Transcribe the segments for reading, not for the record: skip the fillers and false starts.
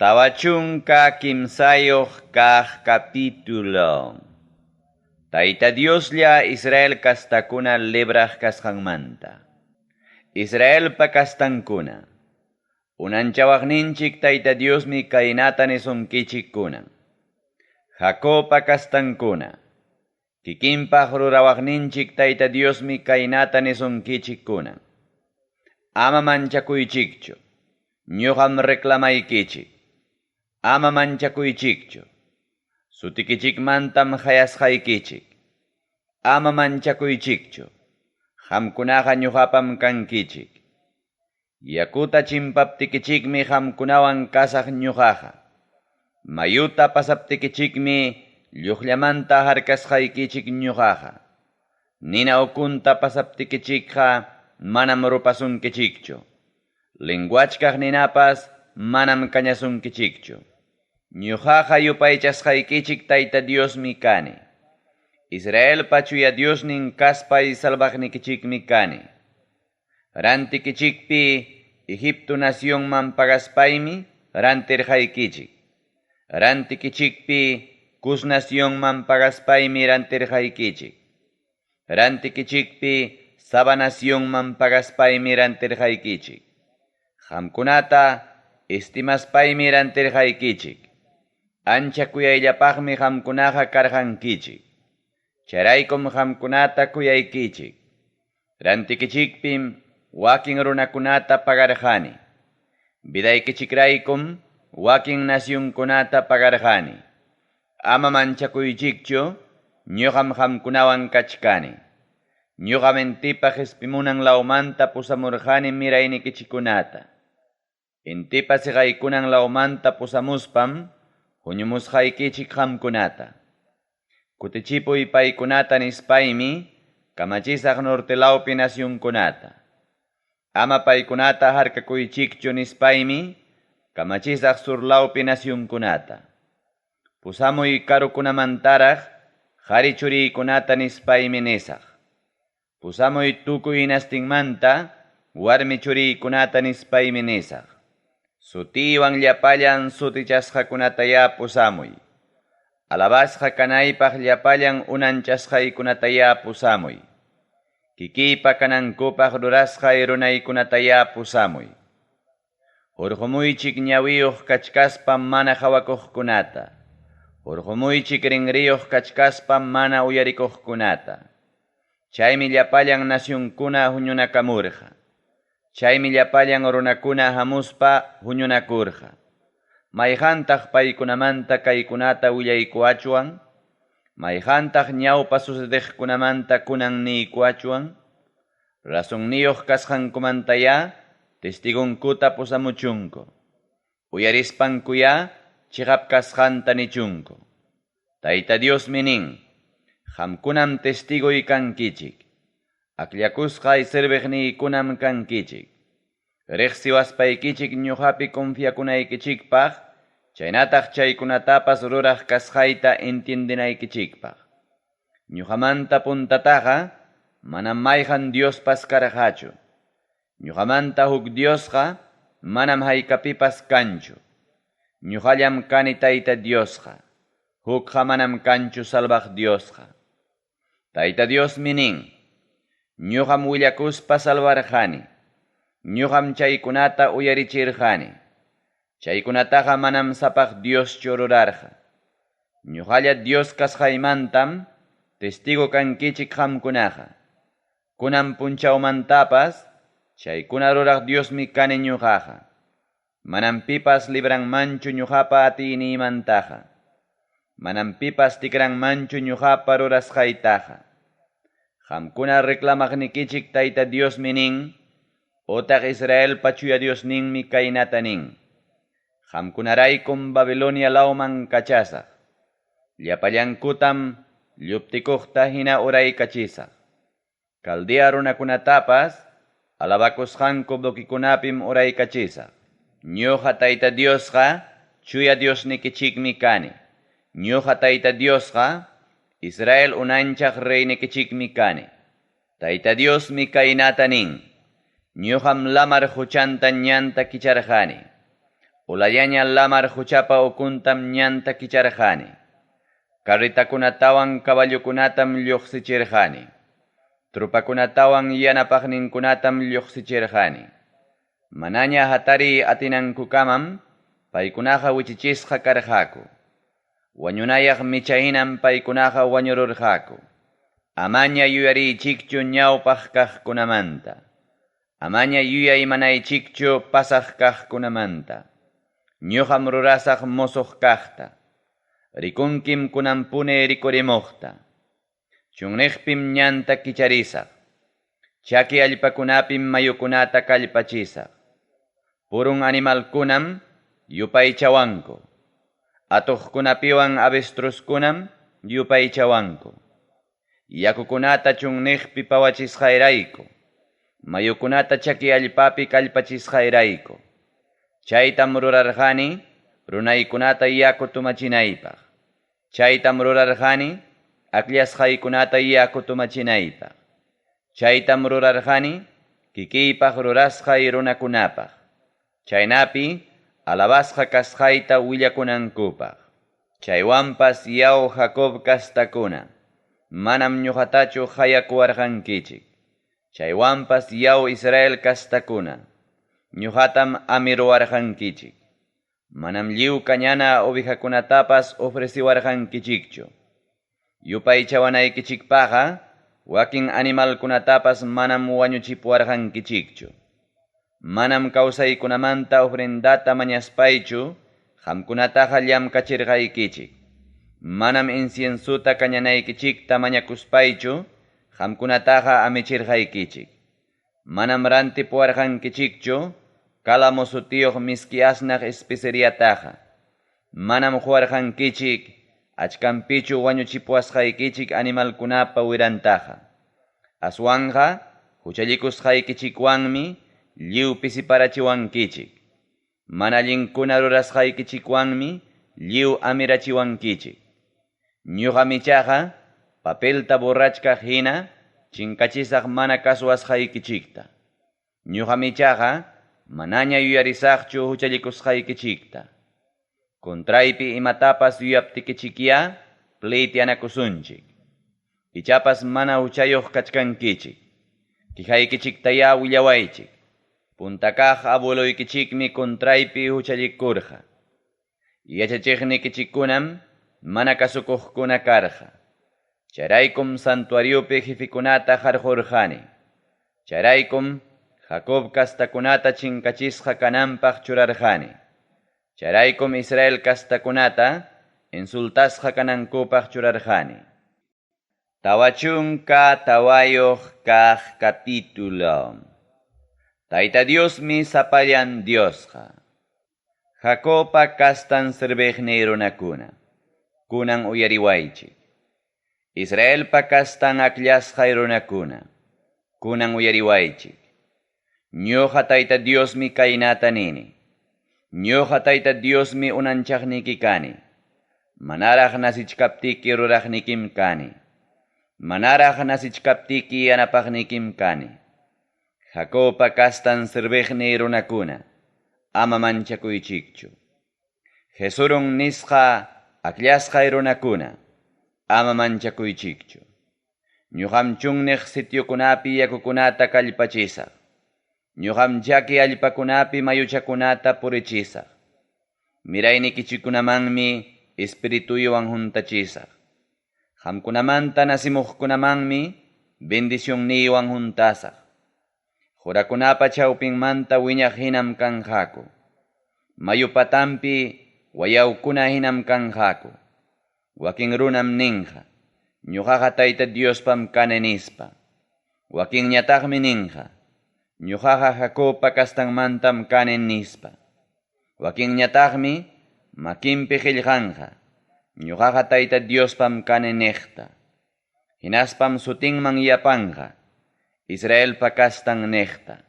Tawachunka kimsayoq kaq capítulo. Tayta Dioslla Israel kastakuna libraq kasqanmanta. Israelpa kastankuna. Unanchawaqninchik Tayta Diosmi kaynata nisunkichik kunan. Jacobpa kastankuna. Kikinpaq rurawaqninchik Tayta Diosmi kaynata nisunkichik kunan. Ama manchakuychikchu. Ñuqam reclamaykichik. Ama manchakuychikchu. Sutikichikmantam hayasqaykichik. Ama manchakuychikchu. Qamkunaqa ñuqapam kankichik. Yakuta chimpaptikichikmi qamkunawan kasaq ñuqaqa. Mayuta pasaptikichikmi lluqllamanta harkasqaykichik ñuqaqa. Nina ukunta pasaptikichikqa manam rupasunkichikchu. Linguachkaq ninapas manam kañasunkichikchu. Ñuqaqa yupaychasqaykichik Tayta Diosmi kani. Israelpa chuya Diosnin kaspay salvaqnikichikmi kani. Rantikichikpi Egipto nacionman pagaspaymi rantirqaykichik. Rantikichikpi Cus nacionman pagaspaymi rantirqaykichik. Rantikichikpi Saba nacionman pagaspaymi rantirqaykichik. Qamkunata estimaspaymi rantirqaykichik. Ancha kuyayllapaqmi qamkunaqa karqankichik. Charaykum qamkunata kuyaykichik. Rantikichikpim wakin runakunata pagarqani. Vidaykichikraykum wakin nacionkunata pagarqani. Ama manchakuychikchu, ñuqam qamkunawan kachkani. Ñuqam intipaq ispimunan lawmanta pusamurqani miraynikichikunata. Intipa siqaykunan lawmanta pusamuspam huñumusqaykichik qamkunata. Kutichipuy paykunata nispaymi kamachisaq nortelawpi nacionkunata. Ama paykunata harkakuychikchu nispaymi kamachisaq surlawpi nacionkunata. Pusamuy karukunamantaraq qhari churiykunata nispaymi nisaq. Pusamuy tukuy nastinmanta warmi churiykunata nispaymi nisaq. Sutiwan llapallan sutichasqakunataya pusamuy. Alabasqa kanaypaq llapallan unanchasqaykunataya pusamuy. Kikiypa kanankupaq rurasqay runaykunataya pusamuy. Hurqumuychik ñawiyuq kachkaspam mana hawakuqkunata. Hurqumuychik rinriyuq kachkaspam mana uyarikuqkunata. Chaymi llapallan nacionkuna huñunakamurqa. Chaymi llapallan runakuna hamuspa huñunakurqa. Mayqantaq paykunamanta kaykunata willaykuachwan? Mayqantaq ñawpa sucediqkunamanta kunan niykuachwan? Razonniyuq kasqankumantaya testigunkuta pusamuchunku. Uyarispankuya chiqap kasqanta nichunku. Tayta Diosmi nin, qamkunam testiguy kankichik. Aklakusqay sirviqniykunam kankichik. Riqsiwaspaykichik ñuqapi confiakunaykichikpaq, chaynataq chaykunatapas ruraq kasqayta entiendinaykichikpaq. Ñuqamanta puntataqa manam mayqan Diospas karqachu. Ñuqamanta huk Diosqa manam haykapipas kanchu. Ñuqallam kani Tayta Diosqa. Hukqa manam kanchu salvaq Diosqa. Tayta Diosmi nin, ñuqam willakuspa salvarqani. Ñuqam chaykunata uyarichirqani. Chaykunataqa manam sapaq Dioschu rurarqa. Ñuqalla Dios kasqaymantam testigo kankichik qamkunaqa. Kunan punchawmantapas chaykuna ruraq Diosmi kani ñuqaqa. Manam pipas libranmanchu ñuqapa atiniymantaqa. Manam pipas tikranmanchu ñuqapa rurasqaytaqa. Qamkuna reclamaqnikichik Tayta Diosmi nin, otaq Israelpa chuya Diosninmi kaynata nin. Qamkunaraykum Babilonia lawman kachasaq. Llapallankutam lluptikuqta hina uraykachisaq. Caldea runakunatapas alabakusqanku bloquikunapim uraykachisaq. Ñuqa Tayta Diosqa chuya Diosnikichikmi kani. Ñuqa Tayta Diosqa Israel unanchaq reynikichikmi kani. Tayta Diosmi kaynata nin. Ñuqam lamar huchanta ñanta kicharqani. Ulayaña lamar huchapa ukuntam ñanta kicharqani. Carritakunatawan caballukunatam lluqsichirqani. Trupakunatawan yanapaqninkunatam lluqsichirqani. Manaña hatari atinankukamam paykunaqa wichichisqa karqaku. Wañunayaq michaynam paykunaqa wañururqaku. Amaña yuyarichikchu ñawpaq kaqkunamanta. Amaña yuyaymanaychikchu pasaq kaqkunamanta. Ñuqam rurasaq musuq kaqta. Rikunkim kunampune rikurimuqta. Chunriqpim ñanta kicharisaq. Chaki allpakunapim mayukunata kallpachisaq. Purun animalkunam yupaychawanku. Atuqkunapiwan avestruskunam yupaychawanku. Yakukunata chunriqpi pawachisqayrayku. Mayukunata chaki allpapi kallpachisqayrayku. Chaytam rurarqani runaykunata yaku tumachinaypaq. Chaytam rurarqani akllashqaykunata yaku tumachinaypaq. Chaytam rurarqani kikiypaq rurasqay runakunapaq. Chaynapi alabasqa kasqayta willakunankupaq. Chaywanpas yaw Jacob kastakuna. Manam ñuqatachu hayakuwarqankichik. Chaywanpas yaw Israel kastakuna. Ñuqatam amiruwarqankichik. Manam lliw kañana ovejakunatapas ofreciwarqankichikchu. Yupaychawanaykichikpaqa wakin animalkunatapas manam wañuchipuwarqankichikchu. Manam kawsaykunamanta ofrendata mañaspaychu qamkunataqa llamkachirqaykichik. Manam inciensuta kañanaykichikta mañakuspaychu qamkunataqa amichirqaykichik. Manam rantipuwarqankichikchu kalamu sutiyuq miski asnaq especeriataqa. Manam huwarqankichik achkampichu wañuchipuwasqaykichik animalkunapa wirantaqa. Aswanqa huchallikusqaykichikwanmi lliw pisiparachiwankichik. Mana allinkuna rurasqaykichikwanmi lliw amirachiwankichik. Ñuqa michaqa papelta borrachkaq hina chinkachisaq mana kasuwasqaykichikta. Ñuqa michaqa manaña yuyarisaqchu huchallikusqaykichikta. Contraypi imatapas yuyaptikichikya pleitianakusunchik. Ichapas mana huchayuq kachkankichik. Kijaykichiktaya willawaychik. Puntakaq abueluykichikmi contraypi huchallikurqa. Yachachiqnikichikkunam mana kasukuqkuna karqa. Charaykum santuariopi jefikunata harqurqani. Charaykum Jacob kastakunata chinkachisqa kananpaq churarqani. Charaykum Israel kastakunata insultasqa kanankupaq churarqani. Tawachunka tawayuq kaq capítulo. Tayta Diosmi sapallan Diosqa. Jacoba kastan sirviqnay runakuna. Kunan uyariwaychik. Israelpa kastan akllashqay runakuna. Kunan uyariwaychik. Ñuqa Tayta Diosmi kaynata nini. Ñuqa Tayta Diosmi unanchaqniki kani. Manaraq nasichkaptiki ruraqnikim kani. Manaraq nasichkaptiki yanapaqnikim kani. Jacoba kastan sirviqnay runakuna. Ama manchakuychikchu. Jesurun nisqa akllashqay runakuna. Ama manchakuychikchu. Ñuqam chunniq sitiokunapi yakukunata kallpachisaq. Ñuqam chaki allpakunapi mayuchakunata purichisaq. Miraynikichikunamanmi espirituywan juntachisaq. Qamkunamanta nasimuqkunamanmi bendicionniwan juntasaq. Jurakunapa chawpinmanta wiñaq hinam kanqaku. Mayupatampi wayawkuna hinam kanqaku. Wakin runam ninqa. Ñuqaqa Tayta Diospam kane nispa. Wakin ñataqmi ninqa. Ñuqaqa Jacoba kastanmantam kane nispa. Wakin ñataqmi makinpi qillqanqa. Ñuqaqa Tayta Diospam kane niqta. Hinaspam sutinman yapanqa. Israelpa kastan niqta.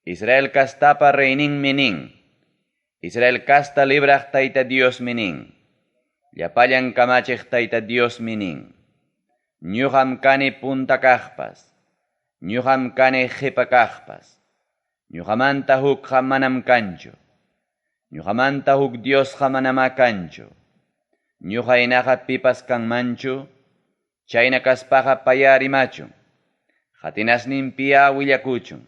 Israel kastapa reyninmi nin. Israel kasta libraq Tayta Diosmi nin. Llapallan kamachiq Tayta Diosmi nin. Ñuqam kani punta kaqpas. Ñuqam kani qipa kaqpas. Ñuqamanta hukqa manam kanchu. Ñuqamanta huk Diosqa manama kanchu. Ñuqa hinaqa pipas kanmanchu, chayna kaspaqa paya rimachu. Hatinasninpiya willakuchun.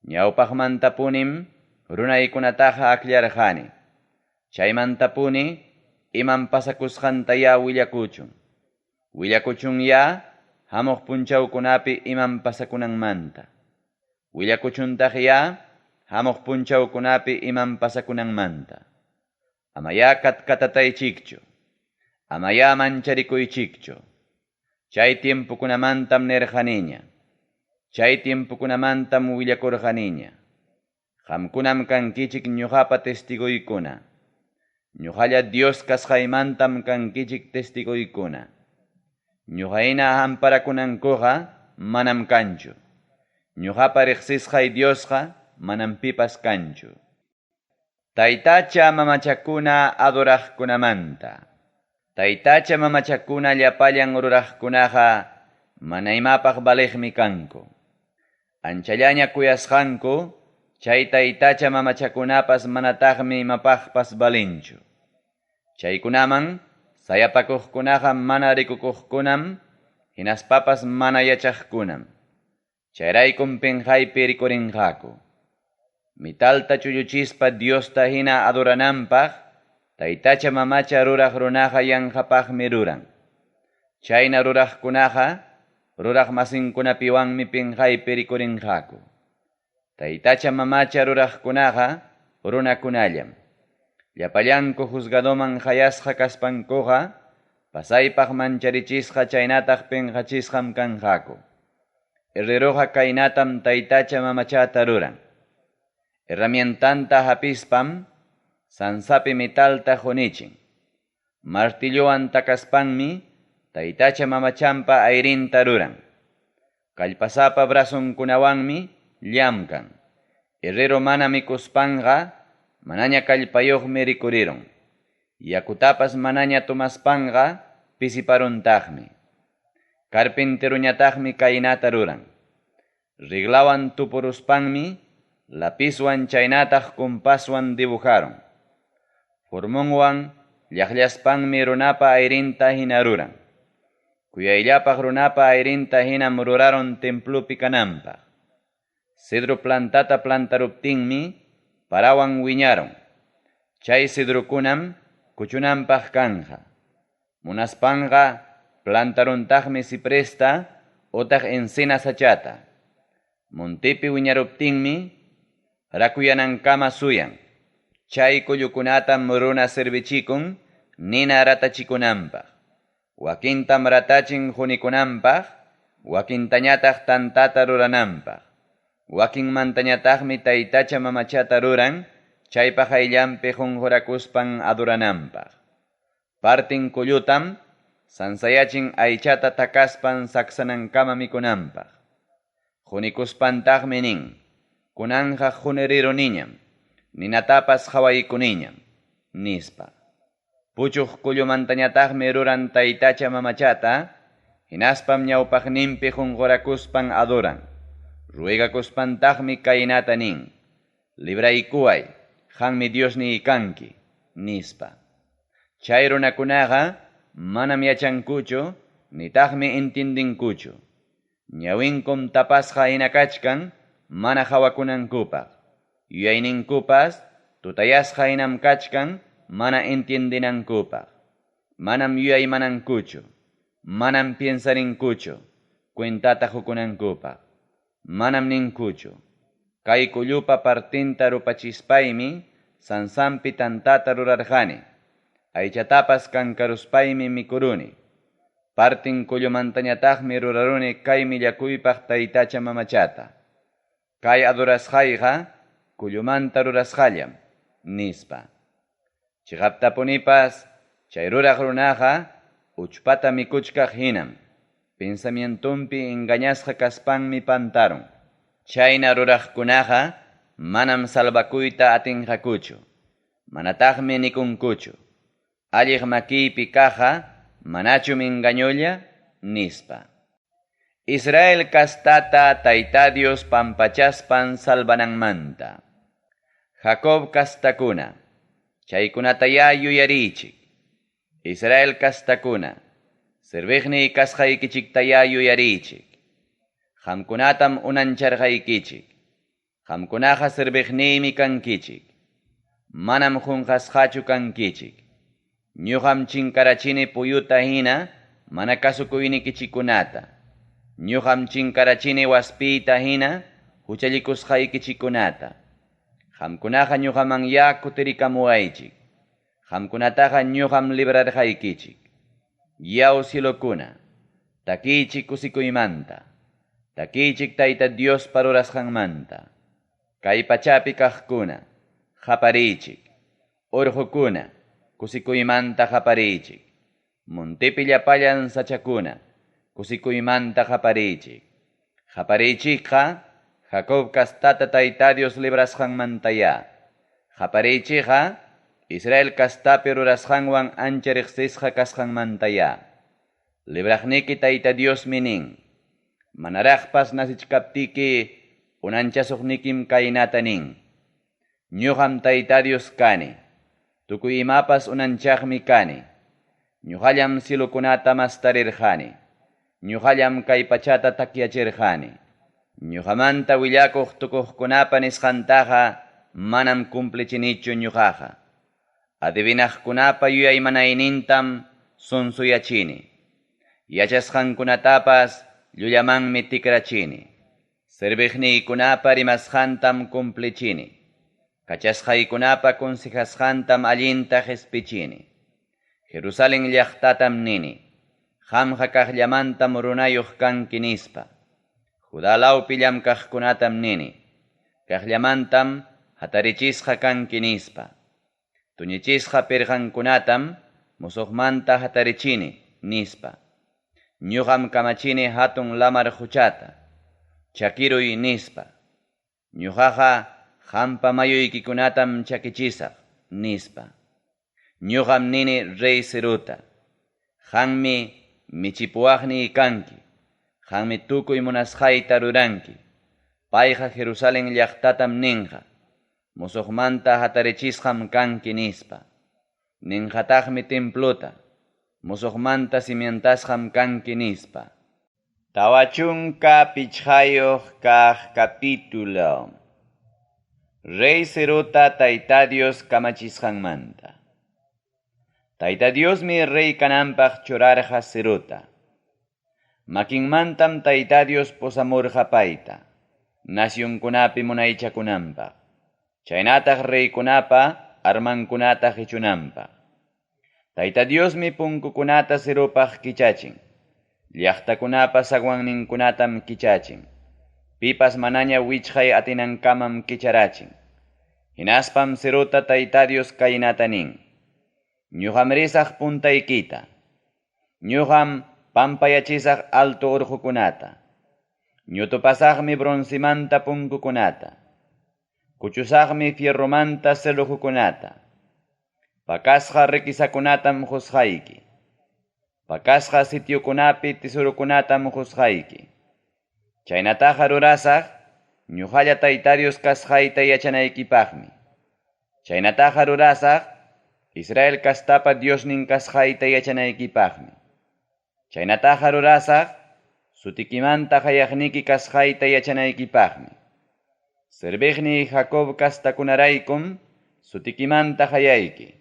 Ñawpaqmantapunim runaykunataqa aklarqani. Chaymantapuni iman pasakusqantaya willakuchun. Willakuchunya hamuq punchawkunapi iman pasakunanmanta. Willakuchuntaqya hamuq punchawkunapi iman pasakunanmanta. Amaya katkatataychikchu. Amaya mancharikuychikchu. Chay tiempukunamantam nerqaniña. Chay tiempukunamantam willakurqaniña. Qamkunam kankichik ñuqapa testiguykuna. Ñuqalla Dios kasqaymantam kankichik testiguykuna. Ñuqayna amparakunankuqa manam kanchu. Ñuqapa riqsisqay Diosqa manam pipas kanchu. Taytacha mamachakuna adoraqkunamanta. Taytacha mamachakuna llapallan ruraqkunaqa mana imapaq baliqmi kanku. Anchallaña kuyasqanku, chay taytacha mamachakunapas manataqmi imapaqpas balinchu. Chaykunaman sayapakuqkunaqa mana rikukuqkunam, hinaspapas mana yachaqkunam. Chayraykum penqaypi rikurinqaku. Mitalta chulluchispa Diosta hina adorananpaq, taytacha mamacha ruraq runaqa yanqapaqmi ruran. Chayna ruraqkunaqa, ruraq masinkunapiwanmi penqaypi rikurinqaku. Taytacha mamacha ruraqkunaqa runakunallam. Llapallanku juzgadoman hayasqa kaspankuqa, pasaypaq mancharichisqa chaynataq penqachisqam kanqaku. Herreroqa kaynatam taytacha mamachata ruran. Herramientanta hapispam, sansapi metalta hunichin. Martillowan takaspanmi, taytacha mamachampa ayrinta ruran. Kallpasapa brazunkunawanmi llamkan. Herrero mana mikuspanqa, manaña kallpayuqmi rikuriron. Yakutapas manaña tumaspanqa, pisiparuntaqmi. Carpinteruñataqmi kaynata ruran. Riglawan tupuruspanmi, lapiswan chaynataq compaswan dibujaron. Formonwan llaqllaspanmi runapa ayrinta hina ruran. Kuyayllapaq runapa ayrinta hinam ruraron templupi kananpaq. Cedro plantata plantaruptinmi parawan wiñaron. Chay cedrokunam kuchunanpaq kanja. Munaspanqa plantaruntaqmi cipresta otaq encina sachata. Montepi wiñaruptinmi rakuyanankama suyan. Chay kullukunatam runa servichikun nina ratachikunanpaq. Wakintam ratachin hunikunanpaq, wakintañataq tantata rurananpaq. Wakinmantañataqmi taytacha mamachata ruran, chaypaq ayllampi junjurakuspan adorananpaq. Partin kullutam sansayachin aychata takaspan saksanankama mikunanpaq. Junikuspantaqmi nin, kunanja juneriru niñam, ninatapas hawaykuniñam, nispa. Puchuq kullumantañataqmi ruran taytacha mamachata, hinaspam ñawpaqninpi junqurakuspan adoran. Ruegakuspantaqmi kaynata nin, libraykuway, hanmi Diosni kanki, nispa. Chay runakunaqa manam yachankuchu, nitaqmi entendinkuchu. Ñawinkum tapasqa hinakachkan, mana hawakunankupaq. Yuyayninkupas tutayasqa hinam kachkan, mana entiendinankupaq. Manam yuyaymanankuchu, manam piensarinkuchu, cuentata hukunankupaq. Manam ninkuchu. Kay kullupa partinta rupachispaymi, sansampi tantata rurarqani. Aychatapas kankaruspaymi mikuruni. Partin kullumantañataqmi ruraruni kay millakuypaq taytacha mamachata. Kay adorasqayqa kullumanta rurasqallam, nispa. Chiqaptapunipas chay ruraq runaqa uchpata mikuchkaq hinam. Pensamientumpi engañasqa kaspanmi pantaron. Chayna ruraqkunaqa manam salvakuyta atinqakuchu. Manataqmi nikunkuchu. Alliq makiypi kaqa manachum engañulla, nispa. Israel kastata tayta Dios pampachaspan salvananmanta. Jacob kastakuna, Chaykunata ya yuyarichik. Israel kastakuna, sirviqni kasqaykichikta ya yuyarichik. Qamkunatam unancharqaykichik. Qamkunaqa sirviqniymi kankichik. Manam qunqasqachu kankichik. Ñuqam chinkarachini puyuta hina mana kasukuynikichikunata. Ñuqam chinkarachini waspiyta hina huchallikusqaykichikunata. Qamkunaqa ñuqaman ya kutirikamuwaychik. Qamkunataqa ñuqam librarqaykichik. Yaw silukuna, takichik kusikuymanta. Takichik Tayta Dios parurasqanmanta. Kay pachapi kaqkuna, qaparichik. Urqukuna, kusikuymanta qaparichik. Muntipi llapallan sachakuna, kusikuymanta qaparichik. Qaparichikqa, Jacob kastata Tayta Dios librasqanmantaya. Qaparichikqa, Israel kastapi rurasqanwan ancha riqsisqa kasqanmantaya. Libraqniki Tayta Dios minin. Manaraqpas nasichkaptiki unanchasuqnikim kaynata nin. Ñuqam Tayta Dios kani. Tukuy imapas unanchaqmi kani. Ñuqallam silukunata mastarirqani. Ñuqallam kay pachata takyachirqani. Ñuqamanta willakuq tukuqkunapa nisqantaqa manam cumplichinichu ñuqaqa. Adivinaqkunapa yuyaymanaynintam sunsuyachini. Yachasqankunatapas llullamanmi tikrachini. Sirviqniykunapa rimasqantam cumplichini. Kachasqaykunapa consejasqantam allinta qispichini. Jerusalén llaqtatam nini. Qamqa kaqllamantam runayuq kanki nispa. Judá lawpillam kaqkunatam nini. Kaqllamantam hatarichisqa kanki nispa. Tuñichisqa pirqankunatam musuqmanta hatarichini nispa. Ñuqam kamachini hatun lamar huchata. Chakiruy nispa. Ñuqaqa qampa mayuykikunatam chakichisaq nispa. Ñuqam nini rey Siruta. Qammi michipuwaqni kanki. Qammi tukuy munasqayta ruranki. Payqa Jerusalén llaqtatam ninqa. Musuqmanta hatarichisqam kanki nispa. Ninqataqmi templuta. Musuqmanta simientasqam kanki nispa. Tawachunka pichqayuq kaq capítulo. Rey Siruta Tayta Dios kamachisqanmanta. Tayta Diosmi rey kananpaq churarqa Siruta. Makinmantam Tayta Dios pusamurqa payta. Nacionkunapi munaychakunanpaq. Chaynataq reykunapa armankunata hichunanpaq. Tayta Diosmi punkukunata Sirupaq kichachin. Llaqtakunapa sagwanninkunatam kichachin. Pipas manaña wichqay atinankamam kicharachin. Hinaspam Siruta Tayta Dios kaynata nin. Ñuqam risaq puntaykita. Ñuqam pampayachisaq alto urqukunata. Ñutupasaqmi bronzimanta punkukunata. Kuchusaqmi fierromanta selujukunata. Pakasqa rikisakunatam husqayki. Pakasqa sitiokunapi tisurukunatam husqayki. Chaynataqa rurasaq ñuqalla Tayta Dios kasqayta yachanaykipaqmi. Chaynataqa rurasaq Israel kastapa Diosnin kasqayta yachanaykipaqmi. Chaynataqa rurasaq sutikimanta hayaqniki kasqayta yachanaykipaqmi. Sirviqni Jacob kastakunaraykum sutikimanta hayayki.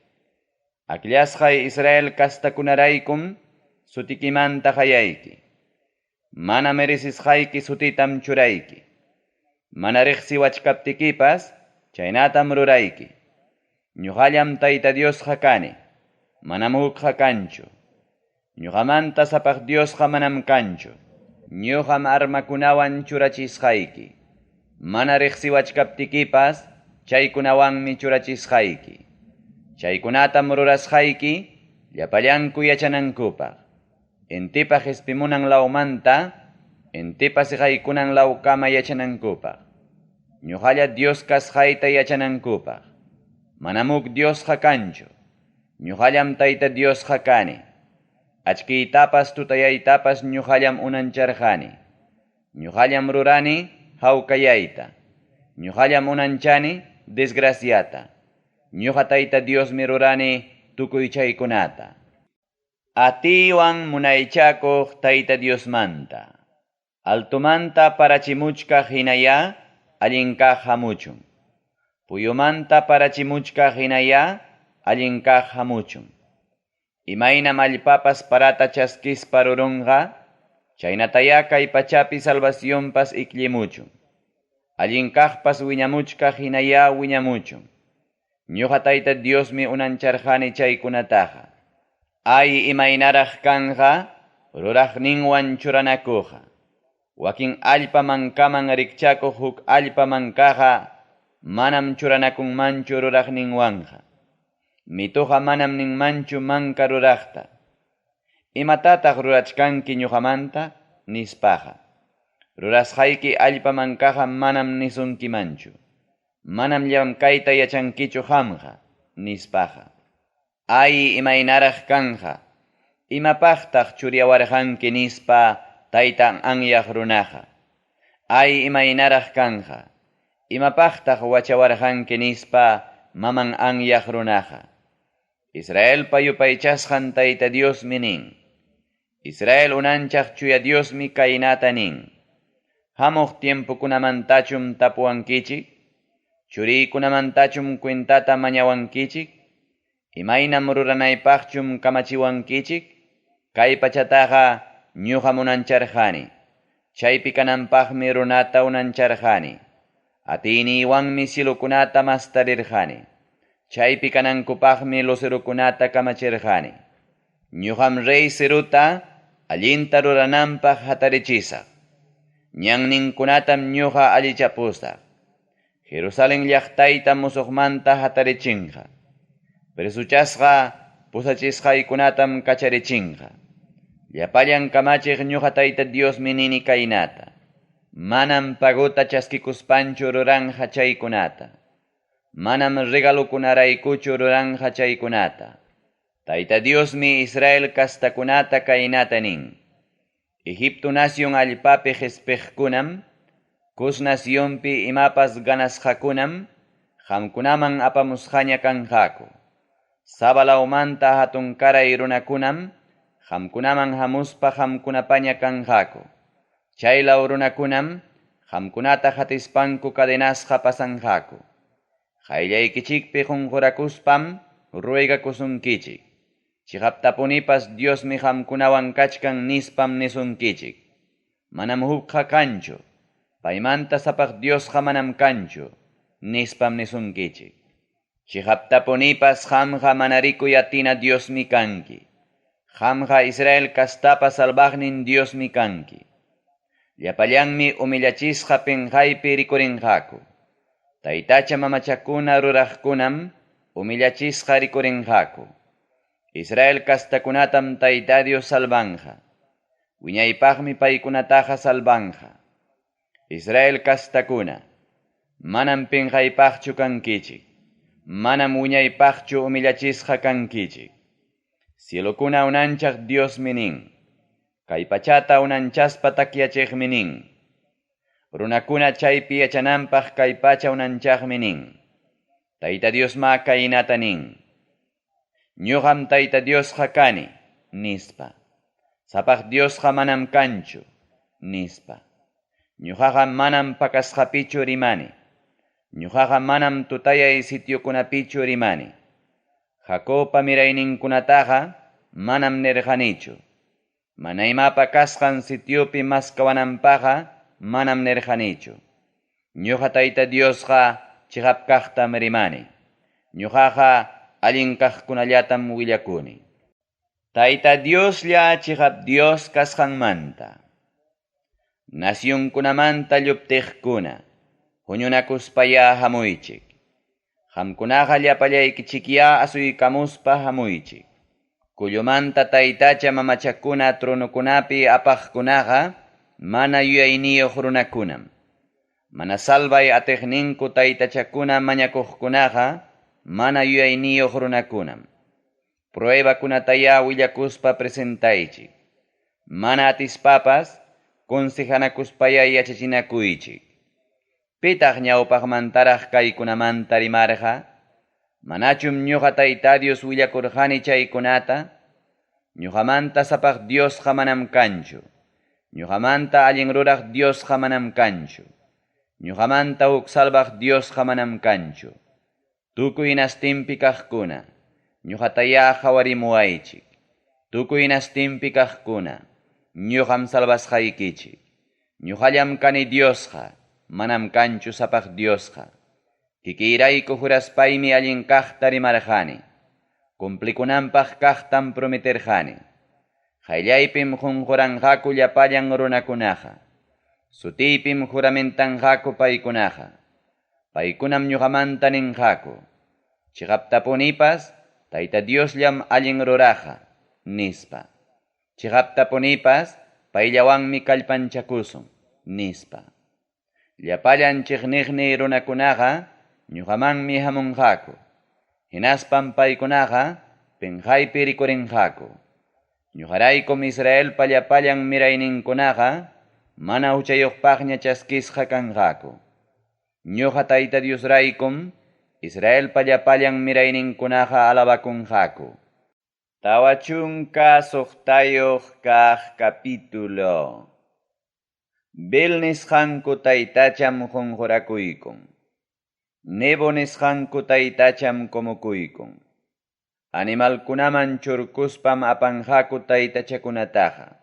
Akillasqay Israel kastakunaraykum sutikimanta hayayki. Mana merecisqayki sutitam churayki. Mana riqsiwachkaptikipas chaynatam rurayki. Ñuqallam Tayta Diosqa kani. Manam hukqa kanchu. Ñuqamanta sapaq Diosqa manam kanchu. Ñuqam armakunawan churachisqayki. Mana riqsiwachkaptikipas chaykunawanmi churachisqayki. Chaykunatam rurasqayki llapallanku yachanankupaq. Intipaq ispimunan lawmanta, intipas siqaykunan lawkama yachanankupaq. Ñuqalla Dios kasqayta yachanankupaq. Manamuk Diosqa kanchu. Ñuqallam Tayta Diosqa kani. Achkiytapas tutayaytapas ñuqallam unancharqani. Ñuqallam rurani hawkayayta. Ñuqallam unanchani desgraciata. Ñuqa Tayta Diosmi rurani tukuy chaykunata. Atiwan munaychakuq Tayta Diosmanta. Altumanta parachimuchka hinaya allinkaq hamuchun. Puyumanta parachimuchka hinaya allinkaq hamuchun. Imayna mallpapas parata chaskispa rurunqa, chaynataya kay pachapi salvacionpas iklimuchun. Allinkaqpas wiñamuchka hinaya wiñamuchun. Ñuqa Tayta Diosmi unancharqani chaykunataqa. Ay imaynaraq kanqa, ruraqninwan churanakuqa. Wakin allpa mankaman rikchakuq huk allpa mankaqa, manam churanakunmanchu ruraqninwanqa. Mituqa manam ninmanchu manka ruraqta. Imatataq rurachkanki ñuqamanta nispaqa. Rurasqayki allpa mankaqa manam nisunkimanchu. Manam llamkayta yachankichu hamqa nispaqa. Ay imaynaraq kanqa. Imapaqtaq churiawarqanki nispa taytan anyaq runaqa. Ay imaynaraq kanqa. Imapaqtaq wachawarqanki nispa maman anyaq runaqa. Israel payupaychasqan Tayta Diosmi nin. Israel unanchaq chuya Diosmi kaynata nin. Hamuq tiempukunamantachum tapuankichik. Churiykunamantachum cuentata mañawankichik. Imaynam ruranaypaqchum kamachiwankichik. Kay pachataqa ñuqa munancharqani. Chaypi kananpaqmi runata unancharqani. Atiyniwanmi silukunata mastarirqani. Chaypi kanankupaqmi lucerukunata kamachirqani. Ñuqam rey Ciruta allinta rurananpaq hatarichisaq. Ñanninkunatam ñuqa allichapusaq. Jerusalén llaqtayta musuqmanta hatarichinqa. Presuchasqa pusachisqaykunatam kacharichinqa. Llapallan kamachiq ñuqa Tayta Diosmi nini kaynata. Manam paguta chaskikuspanchu ruranja chaykunata. Manam regalukunaraykuchu ruranja chaykunata. Tayta Diosmi Israel kastakunata kaynata nin. Egipto nación allpapi qhispiqkunam, Cus nacionpi imapas ganasqakunam, qamkunaman apamusqaña kanqaku. Sabalaumanta hatunkaray runakunam, qamkunaman hamuspa qamkunapaña kanqaku. Chaylaw runakunam, qamkunata hatispanku cadenasqa pasanqaku. Qayllaykichikpi qunqurakuspam ruegakusunkichik. Chiqaptapunipas Diosmi qamkunawan kachkan nispam nisunkichik. Manam hukqa kanchu. Paymanta sapaq Diosqa manam kanchu, nispam nisunkichik. Chiqaptapunipas qamqa manarikuy atina Diosmi kanki. Qamqa Israel kastapa salvaqnin Diosmi kanki. Llapallanmi umillachisqa penqaypi rikurinqaku. Taytacha mamachakuna ruraqkunam umillachisqa rikurinqaku. Israel kastakunatam Tayta Dios salvanja. Wiñaypaqmi paykunataqa salvanja. Israel kastakuna, manam penqaypaqchu kankichik, manam wiñaypaqchu umillachisqa kankichik. Cielokuna unanchaq Diosmi nin, kay pachata unanchaspa takyachiqmi nin. Runakuna chaypi yachananpaq kay pacha unanchaqmi nin. Tayta Diosma kaynata nin. Ñuqam Tayta Diosqa kani, nispa. Sapaq Diosqa manam kanchu, nispa. Ñuqaqa manam pakasqapichu rimani. Ñuqaqa manam tutayay sitiokunapichu rimani. Jacopa mirayninkunataqa manam nirqanichu. Mana imapa kasqan sitiopi maskawananpaqa manam nirqanichu. Ñuqa Tayta Diosqa chiqapkaqtam rimani. Ñuqaqa allin kaqkunallatam willakuni. Tayta Dioslla chiqap Dios kasqanmanta. Nacionkunamanta lluptiqkuna, huñunakuspaya hamuychik. Qamkunaqa llapallaykichikya asuykamuspa hamuychik. Kullumanta taytacha mamachakuna tronukunapi apaqkunaqa mana yuyayniyuq runakunam. Mana salvay atiqninku taytachakuna mañakuqkunaqa mana yuyayniyuq runakunam. Pruebakunataya willakuspa presentaychik. Mana atispapas consejanakuspaya yachachinakuychik. Pitaq ñawpaqmantaraq kaykunamanta rimarqa, Manachum ñuqa Tayta Dios willakurqani chaykunata, ñuqamanta sapaq Diosqa manam kanchu, ñuqamanta allin ruraq Diosqa manam kanchu, ñuqamanta huk salvaq Diosqa manam kanchu. Tukuy hinastinpi kaqkuna, ñuqataya qhawarimuwaychik. Tukuy hinastinpi kaqkuna, ñuqam salvasqaykichik. Ñuqallam kani Diosqa, manam kanchu sapaq Diosqa. Kikiyrayku juraspaymi allin kaqta rimarqani. Cumplikunanpaq kaqtam prometerqani. Qayllaypim qunquranqaku llapallan runakunaqa. Sutiypim juramentanqaku paykunaqa. Paykunam ñuqamanta ninqaku. Chiqaptapunipas Tayta Diosllam allin ruraqa, nispa. Chiqaptapunipas payllawanmi kallpanchakusun, nispa. Llapallan chiqniqni runakunaqa ñuqamanmi hamunqaku. Hinaspam paykunaqa penqaypi rikurinqaku. Ñuqaraykum Israelpa llapallan mirayninkunaqa mana huchayuqpaqña chaskisqa kanqaku. Ñuqa Tayta Diosraykum Israelpa llapallan mirayninkunaqa alabakunqaku. Tawa chunka suqtayuq kaq capítulo. Bel nisqanku Taytacham qunqurakuykun. Nebo nisqanku Taytacham qumukuykun. Animalkunaman churkuspam apanqaku Taytachakunataqa.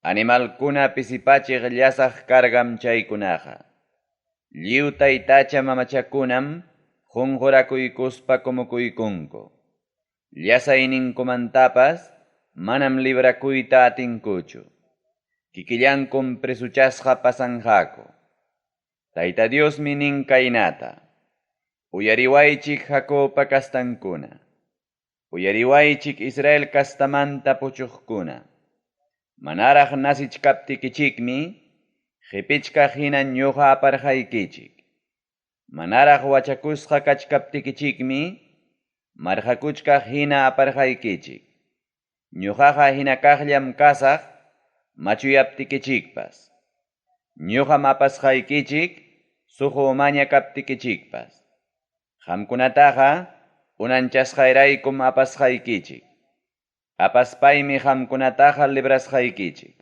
Animalkuna pisipachiq llasaq kargam chaykunaqa. Lliw Taytacha mamachakunam qunqurakuykuspa qumukuykunku. Llasayninkumantapas manam librakuyta atinkuchu. Kikillankum presuchasqa pasanqaku. Tayta Diosmi nin kaynata. Uyariwaychik Jacobpa kastankuna. Uyariwaychik Israel kastamanta puchuqkuna. Manaraq nasichkaptikichikmi Qipichka hina ñuqa aparqaykichik. Manaraq wachakusqa kachkaptikichikmi marqakuchka hina aparqaykichik. Ñuqaqa hina kaqllam kasaq machuyaptikichikpas. Ñuqam apasqaykichik suqu umaña kaptikichikpas. Qamkunataqa unanchasqayraykum apasqaykichik. Apaspaymi qamkunataqa librasqaykichik.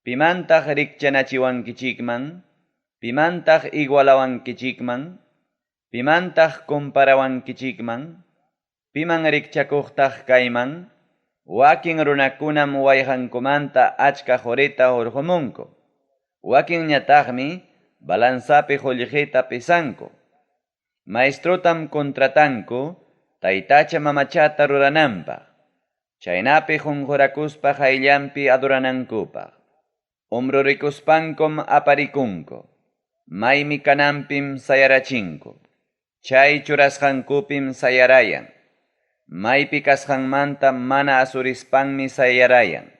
Pimantaq rikchanachiwankichikman, pimantaq igualawankichikman, pimantaq comparawankichikman, piman rikchakuqtaq kayman, wakin runakunam wayqankumanta achka horita hurqumunku. Wakinñataqmi balanzapi qullqita pisanku. Maestrotam contratanku Taytacha mamachata rurananpaq. Chaynapi qunqurakuspa qayllanpi aduranankupaq. Umrurikuspankum aparikunku. Maymi kananpim sayarachinku. Chay churasqankupim sayarayan. Maypi kasqanmanta mana asurispanmi sayarayan.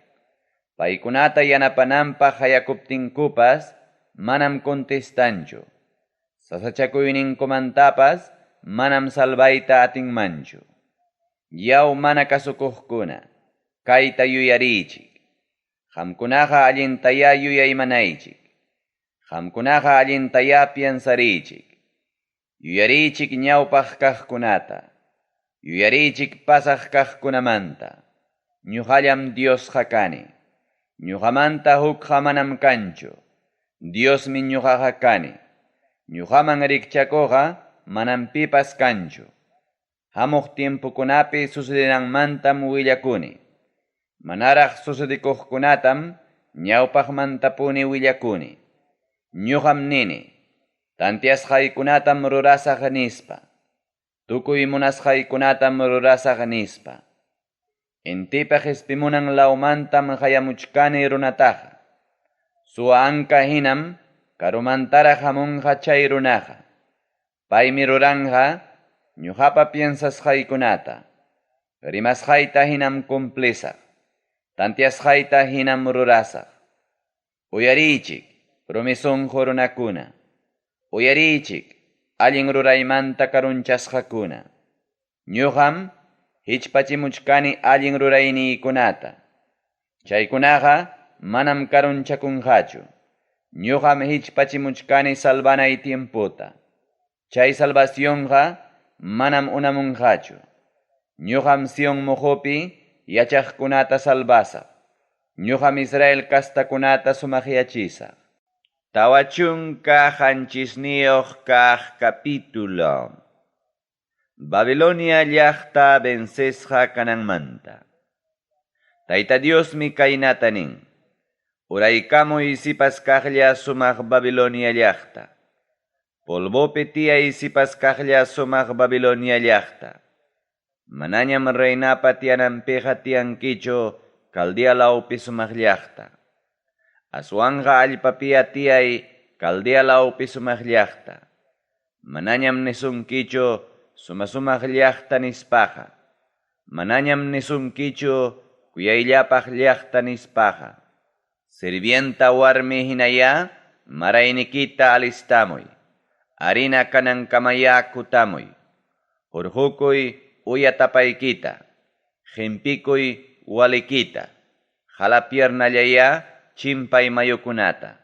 Paykunata yanapananpaq hayakuptinkupas manam contestanchu. Sasachakuyninkumantapas manam salvayta atinmanchu. Yaw mana kasukuqkuna, kayta yuyarichik. Qamkunaqa allintaya yuyaymanaychik. Qamkunaqa allintaya piensarichik. Yuyarichik ñawpaq kaqkunata. Yuyarichik pasaq kaqkunamanta. Ñuqallam Diosqa kani. Ñuqamanta hukqa manam kanchu. Diosmi ñuqaqa kani. Ñuqaman rikchakuqa manam pipas kanchu. Hamuq tiempukunapi sucedinanmantam willakuni. Manaraq sucedikuqkunatam ñawpaqmantapuni willakuni. Ñuqam nini, tantiasqaykunatam rurasaq nispa. Tukuy munasqaykunatam rurasaq nispa. Intipaq ispimunan lawmantam hayamuchkani runataqa. Suwa anka hinam karumantaraq hamunqa chay runaqa. Paymi ruranqa ñuqapa piensasqaykunata. Rimasqayta hinam cumplesaq. Tantiasqayta hinam rurasaq. Uyarichik, promisunqu runakuna. Uyarichik, allin ruraymanta karunchasqakuna. Ñuqam hichpachimuchkani allin rurayniykunata. Chaykunaqa manam karunchakunqachu. Ñuqam hichpachimuchkani salvanay tiemputa. Chay salvacionqa manam unamunqachu. Ñuqam Sion muhupi yachaqkunata salvasaq. Ñuqam Israel castakunata sumaqyachisaq. Tawachun kaq anchisniyuq kaq capítulo. Babilonia llaqta vencesqa kananmanta. Tayta Diosmi kaynata nin. Uraykamuy sipaskaqlla sumaq Babilonia llaqta. Polvopi tiyay sipaskaqlla sumaq Babilonia llaqta. Manañam reynapa tiyananpiqa tiyankichu Caldealawpi sumaq llaqta. Aswanqa allpapiya tiyay Caldealawpi sumaq llaqta. Manañam nisunkichu sumaq llaqta nispaqa. Manañam nisunkichu kuyayllapaq llaqta nispaqa. Sirvienta warmi hinaya maraynikita alistamuy. Harina kanankamaya kutamuy. Hurqukuy uyatapaykita. Himpikuy walikita. Jalapyernallaya chimpay mayukunata.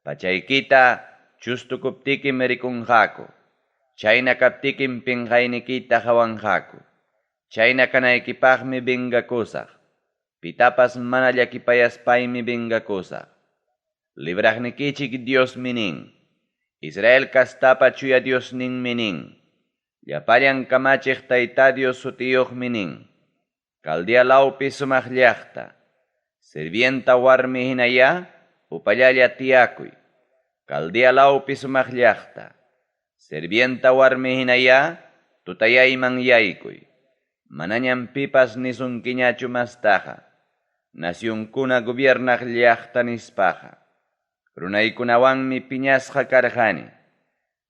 Pachaykita chustukuptikim rikunqaku. Chayna kaptikim pinqaynikita hawanqaku. Chayna kanaykipaqmi bingakusaq. Pitapas mana llakipayaspaymi bingakusaq. Libraqnikichik Dios minin. Israel kastapa chuya Dios nin minin. Llapallan kamachiq Tayta Dios sutiyuq minin. Caldealawpi sumaq llaqta. Sirvienta warmi hinaya upallalla tiyakuy. Caldealawpi sumaq llaqta. Sirvienta warmi hinaya tutayayman yaykuy. Manañam pipas nisunkiñachu mastaqa. Nacionkuna gobiernaq llaqta nispaqa. Runaykunawanmi piñasqa karqani.